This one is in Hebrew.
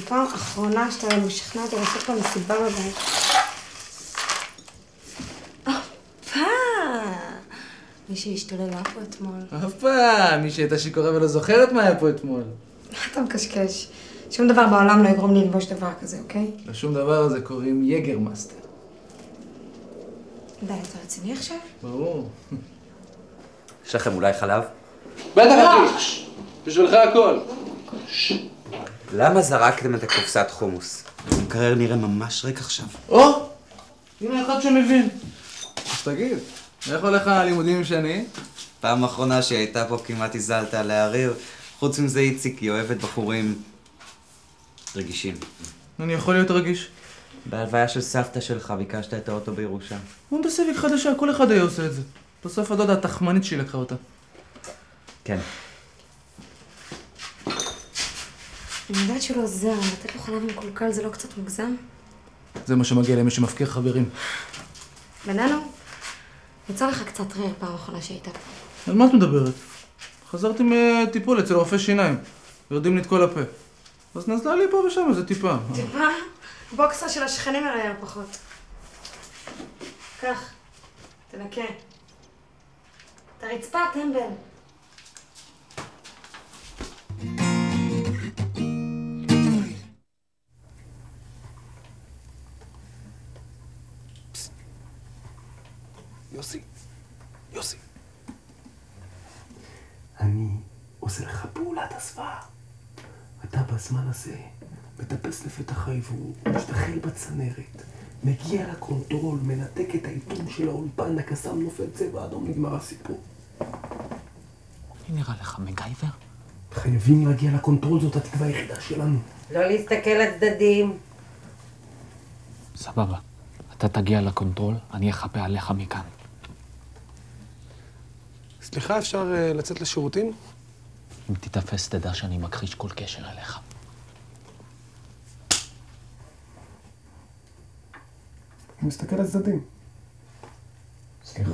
פעם אחרונה שאתה משכנע אותי לעשות פה מסיבה בבית. מישהי השתוללה פה אתמול. מי שהייתה שיכורה ולא זוכרת מה היה פה אתמול. מה אתה מקשקש? שום דבר בעולם לא יגרום לי ללבוש דבר כזה, אוקיי? לשום דבר הזה קוראים יגרמאסטר. די, אתה רציני עכשיו? ברור. יש לכם אולי חלב? בטח אחי! בשבילך הכל. למה זרקתם את הקופסת חומוס? המקרר נראה ממש ריק עכשיו. הנה אחד שמבין. אז תגיד, איך הולך הלימודים שני? פעם אחרונה שהיא הייתה פה כמעט הזלת עליה ריר. חוץ מזה איציק, היא אוהבת בחורים רגישים. אני יכול להיות רגיש. בהלוויה של סבתא שלך ביקשת את האוטו בירושה. הוא בסיביק חדשה, כל אחד היה עושה את זה. בסוף הדודה התחמנית שהיא לקחה אותה. כן. אני יודעת שלא עוזר, לתת לו חלב מקולקל זה לא קצת מוגזם? זה מה שמגיע למי שמפקיר חברים. בננו, יצא לך קצת ריר פעם אחרונה שהיית פה. על מה את מדברת? חזרתי מטיפול אצל רופא שיניים. יורדים לי את כל הפה. אז נזלה לי פה ושם איזה טיפה. טיפה? בוקסה של השכנים עליי פחות. קח, תנקה. את הרצפה, טמבל. יוסי. אני עושה לך פעולת הסוואה. אתה בזמן הזה מטפס לפתח האוורור, משתחל בצנרת, מגיע לקונטרול, מנתק את האיתום של האולפן, הקסם נופל צבע אדום, נגמר הסיפור. מי נראה לך, מגייבר? חייבים להגיע לקונטרול, זאת התקווה היחידה שלנו. לא להסתכל לצדדים. סבבה. אתה תגיע לקונטרול, אני אחפה עליך מכאן. סליחה, אפשר לצאת לשירותים? אם תתפס, תדע שאני מכחיש כל קשר אליך. אני מסתכל לצדדים. סליחה.